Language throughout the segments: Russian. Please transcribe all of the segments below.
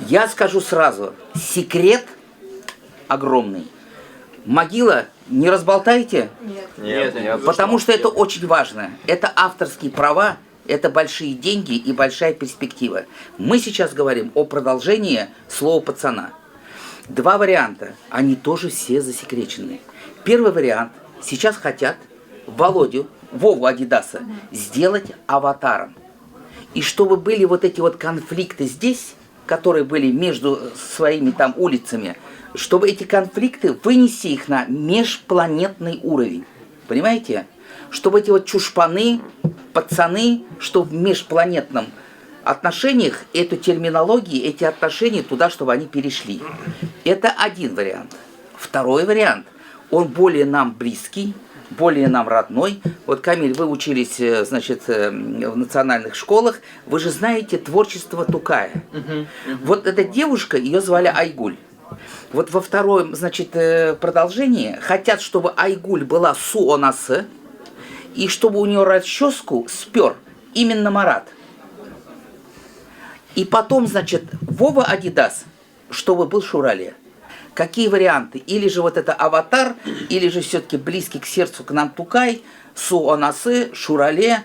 Я скажу сразу, секрет огромный. Могила не разболтайте? Нет. Потому что это очень важно. Это авторские права, это большие деньги и большая перспектива. Мы сейчас говорим о продолжении слова пацана. Два варианта, они тоже все засекречены. Первый вариант, сейчас хотят Вову Адидаса сделать аватаром. И чтобы были вот эти вот конфликты здесь, которые были между своими там улицами, чтобы эти конфликты вынести их на межпланетный уровень. Понимаете? Чтобы эти вот чушпаны, пацаны, что в межпланетном отношениях эту терминологию, эти отношения туда, чтобы они перешли. Это один вариант. Второй вариант, он более нам близкий, более нам родной. Вот, Камиль, вы учились, значит, в национальных школах, вы же знаете творчество Тукая. Вот эта девушка, ее звали Айгуль. Вот во втором, значит, продолжении хотят, чтобы Айгуль была Суонасы, и чтобы у нее расческу спер именно Марат. И потом, значит, Вова Адидас, чтобы был Шурале. Какие варианты? Или же вот это аватар, или же все-таки близкий к сердцу к нам Тукай, Суонасы, Шурале.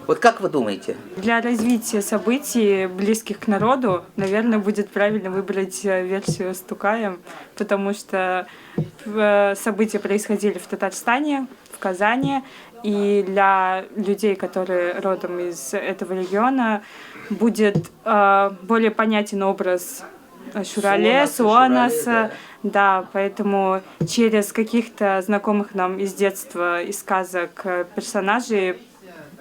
Вот как вы думаете? Для развития событий, близких к народу, наверное, будет правильно выбрать версию с Тукаем, потому что события происходили в Татарстане, в Казани, и для людей, которые родом из этого региона, будет более понятен образ Шурале, Суонаса. Да, поэтому через каких-то знакомых нам из детства, из сказок персонажей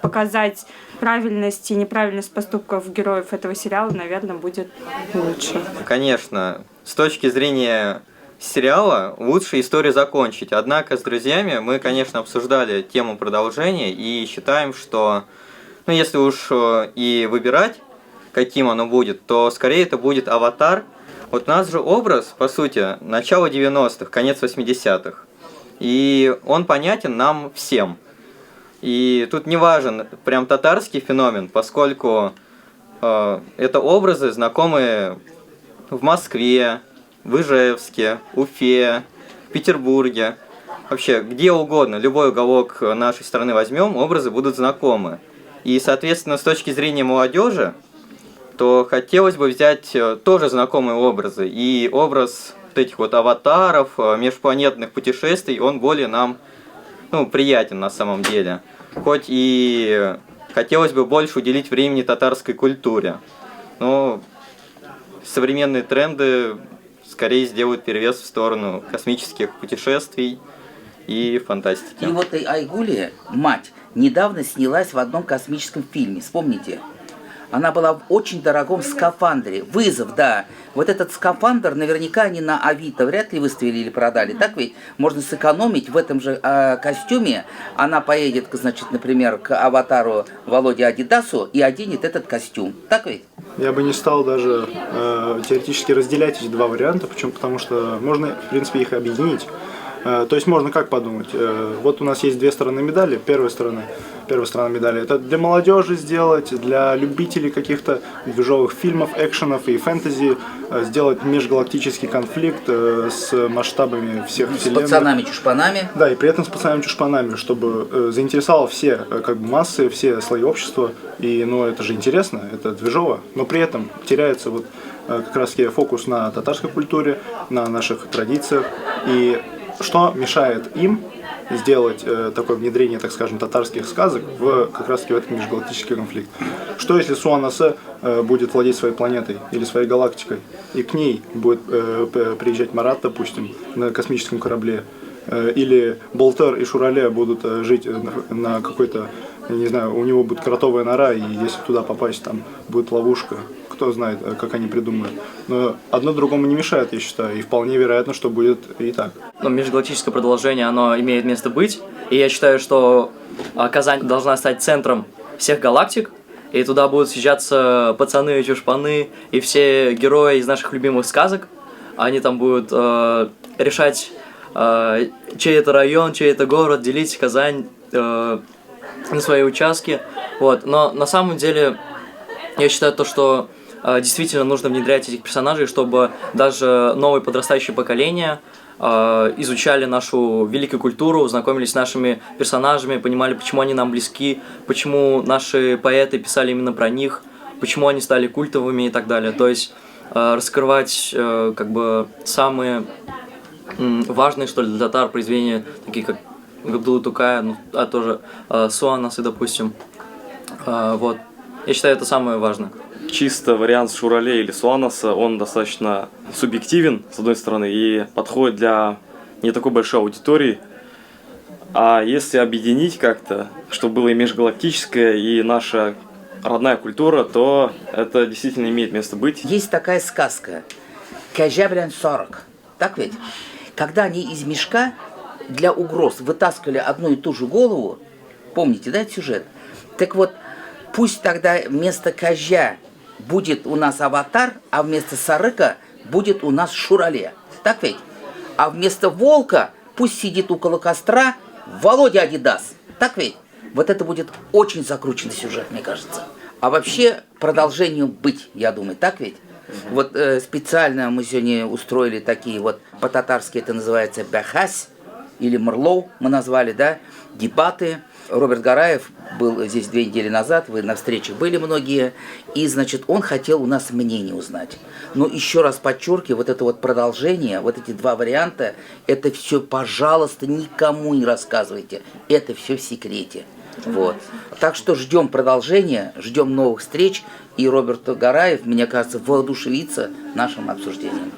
показать правильность и неправильность поступков героев этого сериала, наверное, будет лучше. Конечно, с точки зрения сериала лучше историю закончить. Однако с друзьями мы, конечно, обсуждали тему продолжения и считаем, что, ну, если уж и выбирать, каким оно будет, то скорее это будет «Аватар». Вот у нас же образ, по сути, начало 90-х, конец 80-х. И он понятен нам всем. И тут не важен прям татарский феномен, поскольку это образы, знакомые в Москве, в Ижевске, Уфе, Петербурге. Вообще, где угодно, любой уголок нашей страны возьмем, образы будут знакомы. И, соответственно, с точки зрения молодежи, то хотелось бы взять тоже знакомые образы. И образ вот этих вот аватаров, межпланетных путешествий, он более нам, ну, приятен на самом деле. Хоть и хотелось бы больше уделить времени татарской культуре. Но современные тренды скорее сделают перевес в сторону космических путешествий и фантастики. И вот Айгулия, мать, недавно снялась в одном космическом фильме, вспомните? Она была в очень дорогом скафандре. Вызов, да. Вот этот скафандр наверняка они на Авито вряд ли выставили или продали. Так ведь можно сэкономить в этом же костюме. Она поедет, значит, например, к аватару Володе Адидасу и оденет этот костюм. Так ведь? Я бы не стал даже теоретически разделять эти два варианта. Почему? Потому что можно, в принципе, их объединить. То есть можно как подумать? Вот у нас есть две стороны медали. Первая сторона медали — это для молодежи сделать, для любителей каких-то движовых фильмов, экшенов и фэнтези, сделать межгалактический конфликт с масштабами всех вселенных. С пацанами-чушпанами. Да, и при этом с пацанами-чушпанами, чтобы заинтересовало все как бы массы, все слои общества. И, ну, это же интересно, это движово, но при этом теряется вот как раз-таки фокус на татарской культуре, на наших традициях. И что мешает им сделать такое внедрение, так скажем, татарских сказок как раз-таки в этот межгалактический конфликт? Что если Суонасы будет владеть своей планетой или своей галактикой, и к ней будет приезжать Марат, допустим, на космическом корабле, или Болтер и Шурале будут жить на какой-то, не знаю, у него будет кротовая нора, и если туда попасть, там будет ловушка. Кто знает, как они придумают. Но одно другому не мешает, я считаю, и вполне вероятно, что будет и так. Но межгалактическое продолжение, оно имеет место быть, и я считаю, что Казань должна стать центром всех галактик, и туда будут съезжаться пацаны, чушпаны и все герои из наших любимых сказок. Они там будут решать, чей это район, чей это город, делить Казань на свои участки. Вот. Но на самом деле я считаю то, что действительно нужно внедрять этих персонажей, чтобы даже новое подрастающее поколение изучали нашу великую культуру, знакомились с нашими персонажами, понимали, почему они нам близки, почему наши поэты писали именно про них, почему они стали культовыми и так далее. То есть раскрывать как бы самые важные, что ли, для татар произведения, такие как Габдулла Тукая, ну, а тоже Суанасы, допустим. Вот. Я считаю, это самое важное. Чисто вариант Шурале или Суанаса, он достаточно субъективен, с одной стороны, и подходит для не такой большой аудитории. А если объединить как-то, чтобы было и межгалактическая, и наша родная культура, то это действительно имеет место быть. Есть такая сказка «Кәжә белән сарык». Так ведь? Когда они из мешка для угроз вытаскивали одну и ту же голову, помните, да, этот сюжет? Так вот, пусть тогда вместо Кәжә будет у нас аватар, а вместо Сарыка будет у нас Шурале. Так ведь? А вместо волка пусть сидит около костра Володя Адидас. Так ведь? Вот это будет очень закрученный сюжет, мне кажется. А вообще продолжению быть, я думаю, так ведь? Вот специально мы сегодня устроили такие вот, по-татарски это называется бахась, или мрлоу мы назвали, да, дебаты. Роберт Гараев был здесь 2 недели назад, вы на встрече были многие, и, значит, он хотел у нас мнение узнать. Но еще раз подчеркиваю, вот это вот продолжение, вот эти 2 варианта, это все, пожалуйста, никому не рассказывайте, это все в секрете. Вот. Так что ждем продолжения, ждем новых встреч, и Роберт Гараев, мне кажется, воодушевится нашим обсуждением.